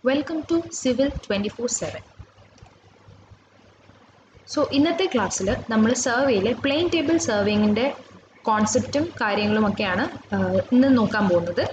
Welcome to civil 24/7. So ഇന്നത്തെ ക്ലാസ്സിൽ നമ്മൾ സർവേയിലെ പ്ലെയിൻ ടേബിൾ സർവേയിങ്ങിൻ്റെ കോൺസെപ്റ്റും കാര്യങ്ങളുമൊക്കെയാണ് ഇന്ന് നോക്കാൻ പോകുന്നത്.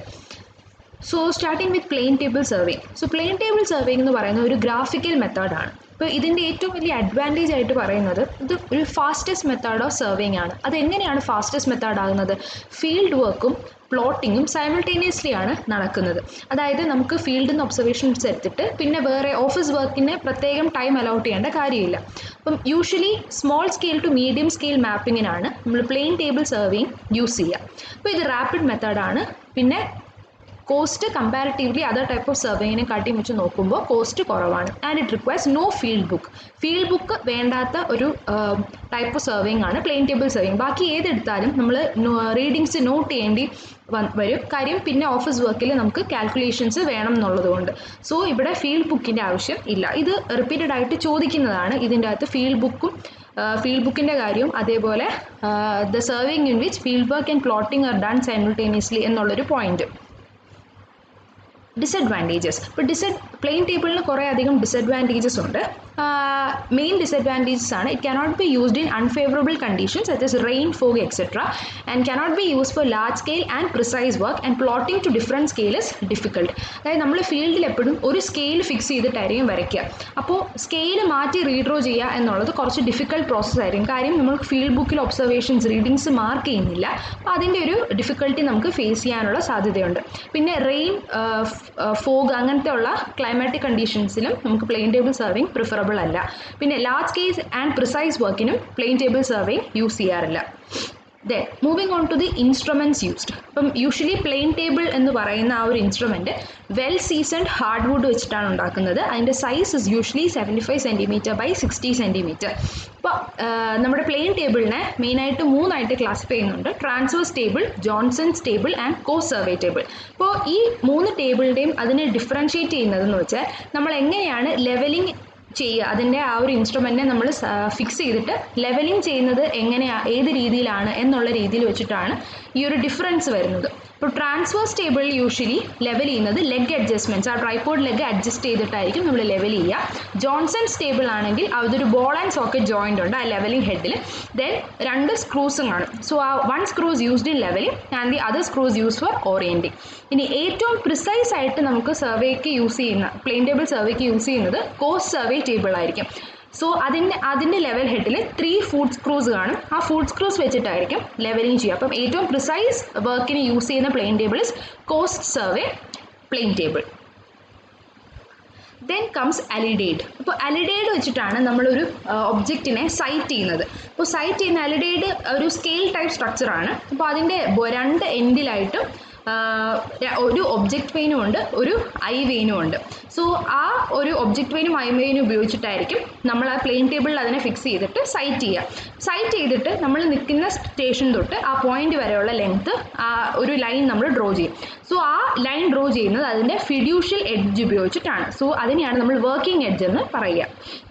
So starting with plane table surveying. So plane table surveying എന്ന് പറയുന്നത് ഒരു ഗ്രാഫിക്കൽ മെത്തേഡാണ്. ഇപ്പോൾ ഇതിൻ്റെ ഏറ്റവും വലിയ അഡ്വാൻറ്റേജ് ആയിട്ട് പറയുന്നത് ഇത് ഒരു ഫാസ്റ്റസ്റ്റ് മെത്തേഡ് ഓഫ് സർവേയിങ് ആണ്. അതെങ്ങനെയാണ് ഫാസ്റ്റസ്റ്റ് മെത്തേഡ് ആകുന്നത്? ഫീൽഡ് വർക്കും പ്ലോട്ടിങ്ങും സൈമിൾട്ടേനിയസ്ലി ആണ് നടക്കുന്നത്. അതായത് നമുക്ക് ഫീൽഡിൽ നിന്ന് ഒബ്സർവേഷൻസ് എടുത്തിട്ട് പിന്നെ വേറെ ഓഫീസ് വർക്കിന് പ്രത്യേകം ടൈം അലോട്ട് ചെയ്യേണ്ട കാര്യമില്ല. അപ്പം usually small scale to medium scale മാപ്പിങ്ങിനാണ് നമ്മൾ പ്ലെയിൻ ടേബിൾ സർവേയിങ് യൂസ് ചെയ്യുക. അപ്പോൾ ഇത് റാപ്പിഡ് മെത്തേഡാണ്. പിന്നെ cost comparatively other type of സർവേയിനെ കാട്ടി വെച്ച് നോക്കുമ്പോൾ കോസ്റ്റ് കുറവാണ്. And it requires no field book. Field book വേണ്ടാത്ത ഒരു ടൈപ്പ് ഓഫ് സർവേയിങ് ആണ് പ്ലെയിൻ ടേബിൾ സർവേയിങ്. ബാക്കി ഏതെടുത്താലും നമ്മൾ റീഡിങ്സ് നോട്ട് ചെയ്യേണ്ടി വരും. കാര്യം പിന്നെ ഓഫീസ് വർക്കിൽ നമുക്ക് കാൽക്കുലേഷൻസ് വേണം എന്നുള്ളതുകൊണ്ട്. സോ ഇവിടെ ഫീൽഡ് ബുക്കിൻ്റെ ആവശ്യം ഇല്ല. ഇത് റിപ്പീറ്റഡ് ആയിട്ട് ചോദിക്കുന്നതാണ്. ഇതിൻ്റെ അകത്ത് ഫീൽഡ് ബുക്കിൻ്റെ കാര്യവും അതേപോലെ the surveying in which field work and plotting are done simultaneously എന്നുള്ളൊരു പോയിന്റ്. ഡിസഡ്വാൻറ്റേജസ്. ഇപ്പോൾ പ്ലെയിൻ ടേബിളിന് കുറേ അധികം ഡിസഡ്വാൻറ്റേജസ് ഉണ്ട്. മെയിൻ ഡിസഡ്വാൻറ്റേജസ് ആണ് it cannot be used in unfavourable conditions such as rain, fog etcetera, and cannot be used for large scale and precise work, and plotting to different scale is difficult. അതായത് നമ്മൾ ഫീൽഡിൽ എപ്പോഴും ഒരു scale fix ചെയ്തിട്ടായിരിക്കും വരയ്ക്കുക. അപ്പോൾ scale മാറ്റി redraw ചെയ്യുക എന്നുള്ളത് കുറച്ച് ഡിഫിക്കൽട്ട് പ്രോസസ്സ് ആയിരിക്കും. കാര്യം നമ്മൾ ഫീൽഡ് ബുക്കിൽ ഒബ്സർവേഷൻസ് റീഡിങ്സ് മാർക്ക് ചെയ്യുന്നില്ല. അപ്പോൾ അതിൻ്റെ ഒരു ഡിഫിക്കൽട്ടി നമുക്ക് ഫേസ് ചെയ്യാനുള്ള സാധ്യതയുണ്ട്. പിന്നെ റെയിൻ, ഫോഗ് അങ്ങനത്തെ ഉള്ള ക്ലൈമാറ്റിക് കണ്ടീഷൻസിലും നമുക്ക് പ്ലെയിൻ ടേബിൾ സർവേയിങ് പ്രിഫറബിൾ അല്ല. പിന്നെ ലാർജ് സ്കെയിൽ ആൻഡ് പ്രിസൈസ് വർക്കിനും പ്ലെയിൻ ടേബിൾ സർവേയിങ് യൂസ് ചെയ്യാറില്ല. Then moving on to the instruments used. അപ്പം യൂഷ്വലി പ്ലെയിൻ ടേബിൾ എന്ന് പറയുന്ന ആ ഒരു instrument well seasoned hard wood വെച്ചിട്ടാണ് ഉണ്ടാക്കുന്നത്. അതിൻ്റെ size is usually 75 cm by 60 cm. അപ്പോൾ നമ്മുടെ പ്ലെയിൻ ടേബിളിനെ മെയിനായിട്ട് മൂന്നായിട്ട് ക്ലാസിഫൈ ചെയ്യുന്നുണ്ട്: transverse table, Johnson's table and co survey table. അപ്പോൾ ഈ മൂന്ന് ടേബിളിൻ്റെയും അതിനെ ഡിഫറൻഷ്യേറ്റ് ചെയ്യുന്നതെന്ന് വെച്ചാൽ നമ്മൾ എങ്ങനെയാണ് ലെവലിംഗ് ചെയ്യുക, അതിൻ്റെ ആ ഒരു ഇൻസ്ട്രുമെൻറ്റിനെ നമ്മൾ ഫിക്സ് ചെയ്തിട്ട് ലെവലിംഗ് ചെയ്യുന്നത് എങ്ങനെയാണ്, ഏത് രീതിയിലാണ് എന്നുള്ള രീതിയിൽ വെച്ചിട്ടാണ് ഈ ഒരു ഡിഫറൻസ് വരുന്നത്. ഇപ്പോൾ ട്രാൻസ്വേഴ്സ് ടേബിളിൽ യൂഷ്വലി ലെവൽ ചെയ്യുന്നത് ലെഗ് അഡ്ജസ്റ്റ്മെൻറ്റ്സ്, ആ ട്രൈപോഡ് ലെഗ് അഡ്ജസ്റ്റ് ചെയ്തിട്ടായിരിക്കും നമ്മൾ ലെവൽ ചെയ്യുക. ജോൺസൺസ് ടേബിൾ ആണെങ്കിൽ അതൊരു ബോൾ ആൻഡ് സോക്കറ്റ് ജോയിൻ്റ് ഉണ്ട് ആ ലെവലിംഗ് ഹെഡിൽ. ദെൻ 2 സ്ക്രൂസും കാണും. സോ ആ 1 screw used in levelling and the other screws use for orienting. ഇനി ഏറ്റവും പ്രിസൈസ് ആയിട്ട് നമുക്ക് സർവേക്ക് യൂസ് ചെയ്യുന്ന പ്ലെയിൻ ടേബിൾ സർവേക്ക് യൂസ് ചെയ്യുന്നത് കോസ്റ്റ് സർവേ ടേബിൾ ആയിരിക്കും. സോ അതിൻ്റെ ലെവൽ ഹെഡിൽ 3 ഫുഡ് സ്ക്രൂസ് കാണും. ആ ഫുഡ് സ്ക്രൂസ് വെച്ചിട്ടായിരിക്കും ലെവലിംഗ് ചെയ്യുക. അപ്പം ഏറ്റവും പ്രിസൈസ് വർക്കിന് യൂസ് ചെയ്യുന്ന plane table is coast survey plane table. Then comes alidade. അപ്പോൾ അലിഡേഡ് വെച്ചിട്ടാണ് നമ്മളൊരു ഒബ്ജക്റ്റിനെ സൈറ്റ് ചെയ്യുന്നത്. അപ്പോൾ സൈറ്റ് ചെയ്യുന്ന അലിഡേഡ് ഒരു സ്കെയിൽ ടൈപ്പ് സ്ട്രക്ചറാണ്. അപ്പോൾ അതിൻ്റെ 2 എൻഡിലായിട്ടും ഒരു ഒബ്ജക്റ്റ് വെയിനും ഉണ്ട്, ഒരു ഐ വെയിനും ഉണ്ട്. സോ ആ ഒരു ഒബ്ജക്റ്റ് വെയിനും ഐ വെയിനും ഉപയോഗിച്ചിട്ടായിരിക്കും നമ്മൾ ആ പ്ലെയിൻ ടേബിളിൽ അതിനെ ഫിക്സ് ചെയ്തിട്ട് സൈറ്റ് ചെയ്യുക. സൈറ്റ് ചെയ്തിട്ട് നമ്മൾ നിൽക്കുന്ന സ്റ്റേഷൻ തൊട്ട് ആ പോയിന്റ് വരെയുള്ള ലെങ്ത്ത് ആ ഒരു ലൈൻ നമ്മൾ ഡ്രോ ചെയ്യും. സോ ആ ലൈൻ ഡ്രോ ചെയ്യുന്നത് അതിൻ്റെ ഫിഡ്യൂഷ്യൽ എഡ്ജ് ഉപയോഗിച്ചിട്ടാണ്. സോ അതിനെയാണ് നമ്മൾ വർക്കിംഗ് എഡ്ജ് എന്ന് പറയുക.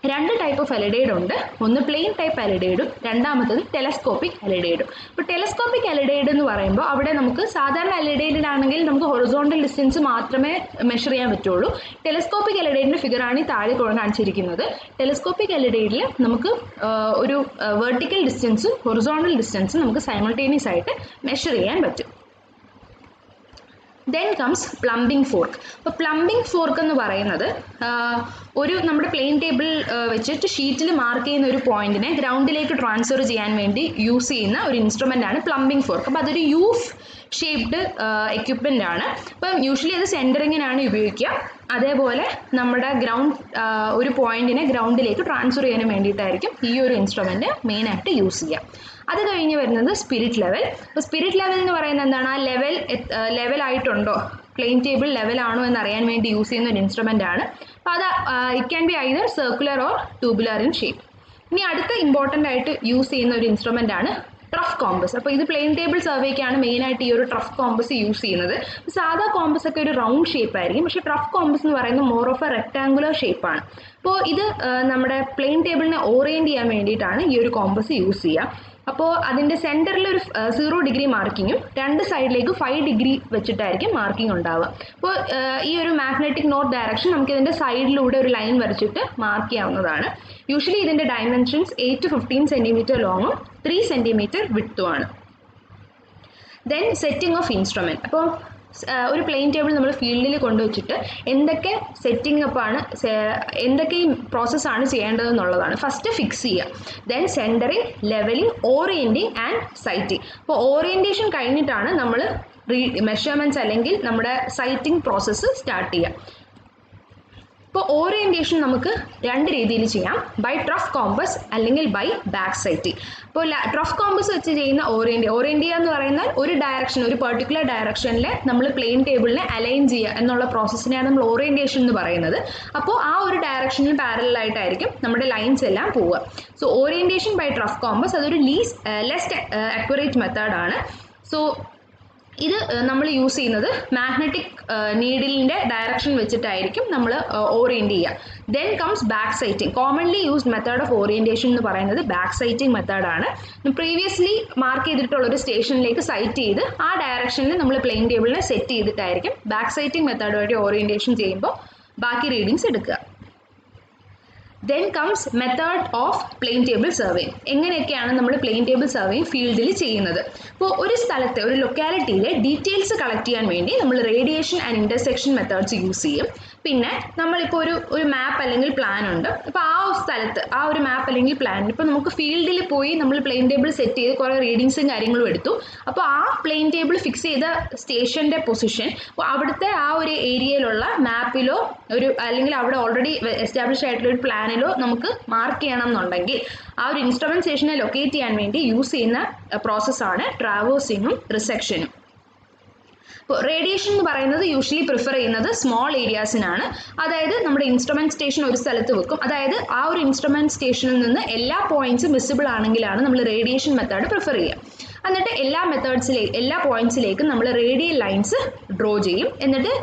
2 ടൈപ്പ് ഓഫ് അലിഡേഡ് ഉണ്ട്. ഒന്ന് പ്ലെയിൻ ടൈപ്പ് അലിഡേഡും രണ്ടാമത്തത് ടെലസ്കോപ്പിക് അലിഡേഡും. ഇപ്പോൾ ടെലസ്കോപ്പിക് അലിഡേഡ് എന്ന് പറയുമ്പോൾ അവിടെ നമുക്ക് സാധാരണ അലിഡേഡിലാണെങ്കിൽ നമുക്ക് ഹൊറിസോണ്ടൽ ഡിസ്റ്റൻസ് മാത്രമേ മെഷർ ചെയ്യാൻ പറ്റുള്ളൂ. ടെലസ്കോപ്പിക് അലിഡേഡിൻ്റെ ഫിഗറാണ് ഈ താഴെ കാണിച്ചിരിക്കുന്നത്. ടെലസ്കോപ്പിക് അലിഡേഡിൽ നമുക്ക് ഒരു വെർട്ടിക്കൽ ഡിസ്റ്റൻസും ഹൊറിസോണ്ടൽ ഡിസ്റ്റൻസും നമുക്ക് സൈമിൾട്ടേനിയസ് ആയിട്ട് മെഷർ ചെയ്യാൻ പറ്റും. Then comes plumbing fork. അപ്പോൾ പ്ലംബിംഗ് ഫോർക്ക് എന്ന് പറയുന്നത് ഒരു നമ്മുടെ പ്ലെയിൻ ടേബിൾ വെച്ചിട്ട് ഷീറ്റിൽ മാർക്ക് ചെയ്യുന്ന ഒരു പോയിന്റിനെ ഗ്രൗണ്ടിലേക്ക് ട്രാൻസ്ഫർ ചെയ്യാൻ വേണ്ടി യൂസ് ചെയ്യുന്ന ഒരു ഇൻസ്ട്രുമെൻ്റ് ആണ് പ്ലംബിംഗ് ഫോർക്ക്. അപ്പോൾ അതൊരു ഷേപ്ഡ് എക്യുപ്മെൻ്റ് ആണ്. അപ്പം യൂഷ്വലി അത് സെൻറ്ററിങ്ങിനാണ് ഉപയോഗിക്കുക. അതേപോലെ നമ്മുടെ ഒരു പോയിന്റിനെ ഗ്രൗണ്ടിലേക്ക് ട്രാൻസ്ഫർ ചെയ്യാൻ വേണ്ടിയിട്ടായിരിക്കും ഈ ഒരു ഇൻസ്ട്രുമെൻറ്റ് മെയിനായിട്ട് യൂസ് ചെയ്യുക. അത് കഴിഞ്ഞ് വരുന്നത് സ്പിരിറ്റ് ലെവൽ. അപ്പോൾ സ്പിരിറ്റ് ലെവൽ എന്ന് പറയുന്നത് എന്താണ്? ആ ലെവലായിട്ടുണ്ടോ, പ്ലെയിൻ ടേബിൾ ലെവലാണോ എന്നറിയാൻ വേണ്ടി യൂസ് ചെയ്യുന്ന ഒരു ഇൻസ്ട്രുമെൻ്റ് ആണ്. അപ്പോൾ അത് it can be either circular or tubular in shape. ഇനി അടുത്ത ഇമ്പോർട്ടൻ്റ് ആയിട്ട് യൂസ് ചെയ്യുന്ന ഒരു ഇൻസ്ട്രുമെൻ്റ് ആണ് ട്രഫ് കോമ്പസ്. അപ്പോൾ ഇത് പ്ലെയിൻ ടേബിൾ സർവേക്കാണ് മെയിനായിട്ട് ഈ ഒരു ട്രഫ് കോമ്പസ് യൂസ് ചെയ്യുന്നത്. സാധാ കോമ്പസ് ഒക്കെ ഒരു റൗണ്ട് ഷേപ്പ് ആയിരിക്കും. പക്ഷേ ട്രഫ് കോമ്പസ് എന്ന് പറയുന്നത് മോർ ഓഫ് എ റെക്ടാങ്കുലർ ഷേപ്പാണ്. അപ്പോൾ ഇത് നമ്മുടെ പ്ലെയിൻ ടേബിളിനെ ഓറിയൻറ്റ് ചെയ്യാൻ വേണ്ടിയിട്ടാണ് ഈ ഒരു കോമ്പസ് യൂസ് ചെയ്യുക. അപ്പോൾ അതിൻ്റെ സെൻറ്ററിൽ ഒരു 0 ഡിഗ്രി മാർക്കിങ്ങും രണ്ട് സൈഡിലേക്ക് 5 ഡിഗ്രി വെച്ചിട്ടായിരിക്കും മാർക്കിംഗ് ഉണ്ടാവുക. അപ്പോൾ ഈ ഒരു മാഗ്നറ്റിക് നോർത്ത് ഡയറക്ഷൻ നമുക്ക് ഇതിൻ്റെ സൈഡിലൂടെ ഒരു ലൈൻ വരച്ചിട്ട് മാർക്ക് ചെയ്യാവുന്നതാണ്. യൂഷ്വലി ഇതിൻ്റെ ഡയമെൻഷൻസ് 8 to 15 സെൻറ്റിമീറ്റർ ലോങ്ങും 3 സെൻറ്റിമീറ്റർ വിഡ്ത്തുമാണ്. Then setting of instrument. അപ്പോൾ ഒരു പ്ലെയിൻ ടേബിൾ നമ്മൾ ഫീൽഡിൽ കൊണ്ടുവച്ചിട്ട് എന്തൊക്കെ സെറ്റിംഗ് അപ്പാണ് എന്തൊക്കെ പ്രോസസ്സാണ് ചെയ്യേണ്ടതെന്നുള്ളതാണ്. ഫസ്റ്റ് ഫിക്സ് ചെയ്യുക, then centring, levelling, orienting and sighting. അപ്പോൾ ഓറിയൻറ്റേഷൻ കഴിഞ്ഞിട്ടാണ് നമ്മൾ മെഷർമെൻറ്റ്സ് അല്ലെങ്കിൽ നമ്മുടെ സൈറ്റിംഗ് പ്രോസസ്സ് സ്റ്റാർട്ട് ചെയ്യുക. ഇപ്പോൾ ഓറിയൻറ്റേഷൻ നമുക്ക് രണ്ട് രീതിയിൽ ചെയ്യാം, ബൈ ട്രഫ് കോമ്പസ് അല്ലെങ്കിൽ ബൈ ബാക്ക് സൈറ്റിംഗ്. ഇപ്പോൾ ട്രഫ് കോമ്പസ് വെച്ച് ചെയ്യുന്ന ഓറിയൻറ്റ് എന്ന് പറയുന്നത് ഒരു ഡയറക്ഷൻ, ഒരു പെർട്ടിക്കുലർ ഡയറക്ഷനിൽ നമ്മൾ പ്ലെയിൻ ടേബിളിനെ അലൈൻ ചെയ്യുക എന്നുള്ള പ്രോസസ്സിനെയാണ് നമ്മൾ ഓറിയൻറ്റേഷൻ എന്ന് പറയുന്നത്. അപ്പോൾ ആ ഒരു ഡയറക്ഷനിൽ പാരലായിട്ടായിരിക്കും നമ്മുടെ ലൈൻസ് എല്ലാം പോവുക. So orientation by trough compass അതൊരു ലെസ് അക്യുറേറ്റ് മെത്തേഡാണ്. സോ ഇത് നമ്മൾ യൂസ് ചെയ്യുന്നത് മാഗ്നറ്റിക് നീഡിലിൻ്റെ ഡയറക്ഷൻ വെച്ചിട്ടായിരിക്കും നമ്മൾ ഓറിയൻറ്റ് ചെയ്യുക. Then comes back sighting. Commonly used method of orientation എന്ന് പറയുന്നത് ബാക്ക് സൈറ്റിംഗ് മെത്തേഡാണ്. പ്രീവിയസ്ലി മാർക്ക് ചെയ്തിട്ടുള്ള ഒരു സ്റ്റേഷനിലേക്ക് സൈറ്റ് ചെയ്ത് ആ ഡയറക്ഷനിൽ നമ്മൾ പ്ലെയിൻ ടേബിളിനെ സെറ്റ് ചെയ്തിട്ടായിരിക്കും ബാക്ക് സൈറ്റിംഗ് മെത്തേഡുമായിട്ട് ഓറിയൻറ്റേഷൻ ചെയ്യുമ്പോൾ ബാക്കി റീഡിങ്സ് എടുക്കുക. Then comes method of plane table surveying. എങ്ങനെയൊക്കെയാണ് നമ്മൾ പ്ലെയിൻ ടേബിൾ സർവേയിങ് ഫീൽഡിൽ ചെയ്യുന്നത്? ഇപ്പോൾ ഒരു സ്ഥലത്തെ ഒരു ലൊക്കാലിറ്റിയിലെ ഡീറ്റെയിൽസ് കളക്ട് ചെയ്യാൻ വേണ്ടി നമ്മൾ radiation and intersection methods use ചെയ്യും. പിന്നെ നമ്മളിപ്പോൾ ഒരു മാപ്പ് അല്ലെങ്കിൽ പ്ലാൻ ഉണ്ട്. അപ്പോൾ ആ സ്ഥലത്ത് ആ ഒരു മാപ്പ് അല്ലെങ്കിൽ പ്ലാനിൽ ഇപ്പോൾ നമുക്ക് ഫീൽഡിൽ പോയി നമ്മൾ പ്ലെയിൻ ടേബിൾ സെറ്റ് ചെയ്ത് കുറേ റീഡിങ്സും കാര്യങ്ങളും എടുത്തു. അപ്പോൾ ആ പ്ലെയിൻ ടേബിൾ ഫിക്സ് ചെയ്ത സ്റ്റേഷൻ്റെ പൊസിഷൻ അവിടുത്തെ ആ ഒരു ഏരിയയിലുള്ള മാപ്പിലോ അല്ലെങ്കിൽ അവിടെ ഓൾറെഡി എസ്റ്റാബ്ലിഷ് ആയിട്ടുള്ള ഒരു പ്ലാനിലോ നമുക്ക് മാർക്ക് ചെയ്യണം എന്നുണ്ടെങ്കിൽ ആ ഒരു ഇൻസ്ട്രുമെൻറ്റ് സ്റ്റേഷനെ ലൊക്കേറ്റ് ചെയ്യാൻ വേണ്ടി യൂസ് ചെയ്യുന്ന പ്രോസസ്സാണ് ട്രാവേഴ്സിങ്ങും റിസെക്ഷനും. ഇപ്പോൾ റേഡിയേഷൻ എന്ന് പറയുന്നത് യൂഷ്വലി പ്രിഫർ ചെയ്യുന്നത് സ്മോൾ ഏരിയാസിനാണ്. അതായത് നമ്മുടെ ഇൻസ്ട്രുമെൻറ്റ് സ്റ്റേഷൻ ഒരു സ്ഥലത്ത് വെക്കും. അതായത് ആ ഒരു ഇൻസ്ട്രുമെൻറ്റ് സ്റ്റേഷനിൽ നിന്ന് എല്ലാ പോയിന്റ്സും വിസിബിൾ ആണെങ്കിലാണ് നമ്മൾ റേഡിയേഷൻ മെത്തേഡ് പ്രിഫർ ചെയ്യുക. എന്നിട്ട് എല്ലാ പോയിന്റ്സിലേക്കും നമ്മൾ റേഡിയൽ ലൈൻസ് ഡ്രോ ചെയ്യും. എന്നിട്ട്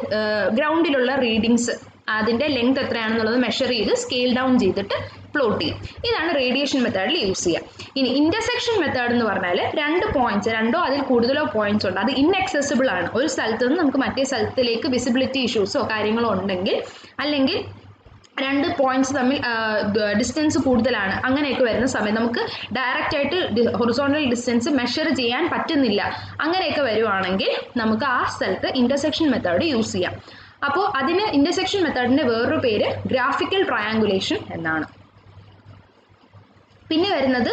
ഗ്രൗണ്ടിലുള്ള റീഡിങ്സ് അതിൻ്റെ ലെങ്ത് എത്രയാണെന്നുള്ളത് മെഷർ ചെയ്ത് സ്കെയിൽ ഡൗൺ ചെയ്തിട്ട് പ്ലോട്ട് ചെയ്യും. ഇതാണ് റേഡിയേഷൻ മെത്തേഡിൽ യൂസ് ചെയ്യുക. ഇനി ഇൻ്റർസെക്ഷൻ മെത്തേഡ് എന്ന് പറഞ്ഞാൽ രണ്ടോ അതിൽ കൂടുതലോ പോയിന്റ്സ് ഉണ്ട്, അത് ഇൻഅക്സസിബിൾ ആണ്. ഒരു സ്ഥലത്ത് നിന്ന് നമുക്ക് മറ്റേ സ്ഥലത്തിലേക്ക് വിസിബിലിറ്റി ഇഷ്യൂസോ കാര്യങ്ങളോ ഉണ്ടെങ്കിൽ, അല്ലെങ്കിൽ രണ്ട് പോയിന്റ്സ് തമ്മിൽ ഡിസ്റ്റൻസ് കൂടുതലാണ്, അങ്ങനെയൊക്കെ വരുന്ന സമയത്ത് നമുക്ക് ഡയറക്റ്റ് ആയിട്ട് ഹൊറിസോണ്ടൽ ഡിസ്റ്റൻസ് മെഷർ ചെയ്യാൻ പറ്റുന്നില്ല, അങ്ങനെയൊക്കെ വരുവാണെങ്കിൽ നമുക്ക് ആ സ്ഥലത്ത് ഇൻ്റർസെക്ഷൻ മെത്തേഡ് യൂസ് ചെയ്യാം. അപ്പോൾ അതിന് ഇൻ്റർസെക്ഷൻ മെത്തേഡിൻ്റെ വേറൊരു പേര് ഗ്രാഫിക്കൽ ട്രയാങ്കുലേഷൻ എന്നാണ്. പിന്നെ വരുന്നത്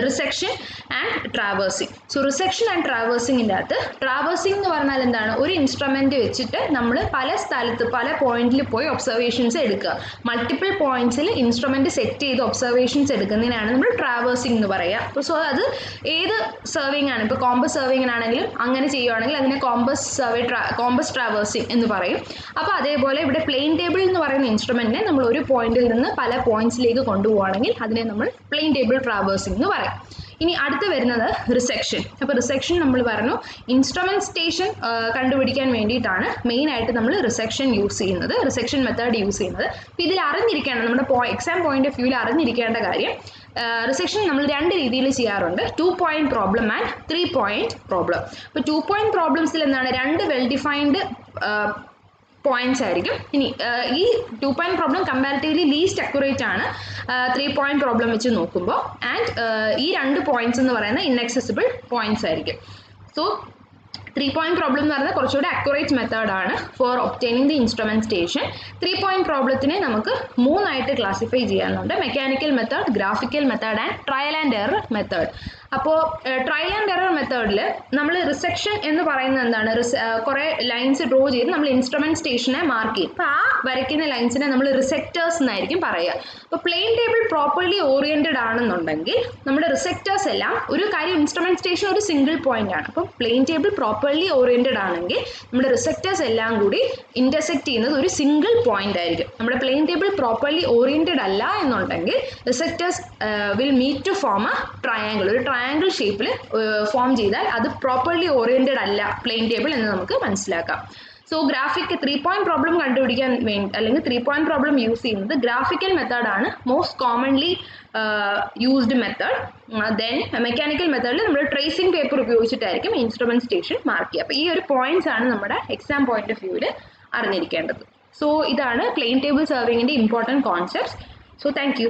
resection and traversing. So resection and ട്രാവേഴ്സിങ്ങിൻ്റെ അകത്ത് ട്രാവേഴ്സിംഗ് എന്ന് പറഞ്ഞാൽ എന്താണ്? ഒരു ഇൻസ്ട്രുമെൻ്റ് വെച്ചിട്ട് നമ്മൾ പല സ്ഥലത്ത് പല പോയിന്റിൽ പോയി ഒബ്സർവേഷൻസ് എടുക്കുക. മൾട്ടിപ്പിൾ പോയിന്റ്സിൽ ഇൻസ്ട്രുമെൻറ്റ് സെറ്റ് ചെയ്ത് ഒബ്സർവേഷൻസ് എടുക്കുന്നതിനാണ് നമ്മൾ ട്രാവേഴ്സിംഗ് എന്ന് പറയുക. സോ അത് ഏത് സർവേയിങ് ആണ്, ഇപ്പോൾ കോമ്പസ് സർവേയിങ്ങിനാണെങ്കിലും അങ്ങനെ ചെയ്യുകയാണെങ്കിൽ അതിനെ കോമ്പസ് ട്രാവേഴ്സിംഗ് എന്ന് പറയും. അപ്പോൾ അതേപോലെ ഇവിടെ പ്ലെയിൻ ടേബിൾ എന്ന് പറയുന്ന ഇൻസ്ട്രുമെൻറ്റിനെ നമ്മൾ ഒരു പോയിന്റിൽ നിന്ന് പല പോയിന്റ്സിലേക്ക് കൊണ്ടുപോവുകയാണെങ്കിൽ അതിനെ നമ്മൾ പ്ലെയിൻ ടേബിൾ ട്രാവേഴ്സിംഗ് എന്ന് പറയും. ഇനി അടുത്ത് വരുന്നത് റിസെക്ഷൻ. അപ്പോൾ റിസെക്ഷൻ നമ്മൾ പറഞ്ഞു ഇൻസ്ട്രുമെൻറ്റ് സ്റ്റേഷൻ കണ്ടുപിടിക്കാൻ വേണ്ടിയിട്ടാണ് മെയിനായിട്ട് നമ്മൾ റിസെക്ഷൻ യൂസ് ചെയ്യുന്നത്, റിസെക്ഷൻ മെത്തേഡ് യൂസ് ചെയ്യുന്നത്. അപ്പോൾ ഇതിൽ അറിഞ്ഞിരിക്കേണ്ട, നമ്മുടെ എക്സാം പോയിന്റ് ഓഫ് വ്യൂവിൽ അറിഞ്ഞിരിക്കേണ്ട കാര്യം, റിസെക്ഷൻ നമ്മൾ രണ്ട് രീതിയിൽ ചെയ്യാറുണ്ട്, 2 point problem and 3 point problem. അപ്പോൾ 2 point പ്രോബ്ലംസിൽ എന്താണ്, രണ്ട് വെൽ ഡിഫൈൻഡ് പോയിന്റ്സ് ആയിരിക്കും. ഇനി ഈ 2 point problem comparatively least accurate ആണ് 3 point പ്രോബ്ലം വെച്ച് നോക്കുമ്പോൾ. ആൻഡ് ഈ രണ്ട് പോയിന്റ്സ് എന്ന് പറയുന്നത് ഇൻഅക്സസിബിൾ പോയിന്റ്സ് ആയിരിക്കും. സോ 3 point പ്രോബ്ലം എന്ന് പറയുന്നത് കുറച്ചുകൂടി അക്യുറേറ്റ് മെത്തേഡാണ് for obtaining the instrument station. 3 point പ്രോബ്ലത്തിനെ നമുക്ക് 3 ആയിട്ട് ക്ലാസിഫൈ ചെയ്യാനുണ്ട്: mechanical method, graphical method and trial and error method. അപ്പോൾ ട്രയൽ ആൻഡ് എറർ മെത്തേഡിൽ നമ്മൾ റിസെക്ഷൻ എന്ന് പറയുന്നത് എന്താണ്, കുറേ ലൈൻസ് ഡ്രോ ചെയ്ത് നമ്മൾ ഇൻസ്ട്രുമെൻറ്റ് സ്റ്റേഷനെ മാർക്ക് ചെയ്യും. അപ്പോൾ ആ വരയ്ക്കുന്ന ലൈൻസിനെ നമ്മൾ റിസെക്റ്റേഴ്സ് എന്നായിരിക്കും പറയുക. അപ്പോൾ പ്ലെയിൻ ടേബിൾ പ്രോപ്പർലി ഓറിയൻറ്റഡ് ആണെന്നുണ്ടെങ്കിൽ നമ്മുടെ റിസെക്റ്റേഴ്സ് എല്ലാം ഒരു കാര്യം, ഇൻസ്ട്രുമെൻറ്റ് സ്റ്റേഷൻ ഒരു സിംഗിൾ പോയിന്റ് ആണ്. അപ്പോൾ പ്ലെയിൻ ടേബിൾ പ്രോപ്പർലി ഓറിയൻറ്റഡ് ആണെങ്കിൽ നമ്മുടെ റിസെക്റ്റേഴ്സ് എല്ലാം കൂടി ഇൻ്റർസെക്റ്റ് ചെയ്യുന്നത് ഒരു സിംഗിൾ പോയിന്റ് ആയിരിക്കും. നമ്മുടെ പ്ലെയിൻ ടേബിൾ പ്രോപ്പർലി ഓറിയൻറ്റഡ് അല്ല എന്നുണ്ടെങ്കിൽ resectors will meet to form a triangle. ഒരു ട്രയാങ്കിൾ ഷേപ്പിൽ ഫോം ചെയ്താൽ അത് പ്രോപ്പർലി ഓറിയൻറ്റഡ് അല്ല പ്ലെയിൻ ടേബിൾ എന്ന് നമുക്ക് മനസ്സിലാക്കാം. സോ ഗ്രാഫിക് 3-point പ്രോബ്ലം കണ്ടുപിടിക്കാൻ വേണ്ടി അല്ലെങ്കിൽ 3-point പ്രോബ്ലം യൂസ് ചെയ്യുന്നത് ഗ്രാഫിക്കൽ മെത്തേഡാണ് most commonly used method. Then mechanical മെത്തേഡിൽ നമ്മൾ ട്രേസിംഗ് പേപ്പർ ഉപയോഗിച്ചിട്ടായിരിക്കും ഇൻസ്ട്രുമെന്റ് സ്റ്റേഷൻ മാർക്ക് ചെയ്യുക. അപ്പോൾ ഈ ഒരു പോയിന്റ്സ് ആണ് നമ്മുടെ എക്സാം പോയിന്റ് ഓഫ് വ്യൂവിൽ അറിഞ്ഞിരിക്കേണ്ടത്. സോ ഇതാണ് പ്ലെയിൻ ടേബിൾ സർവിങ്ങിൻ്റെ important concepts. So thank U.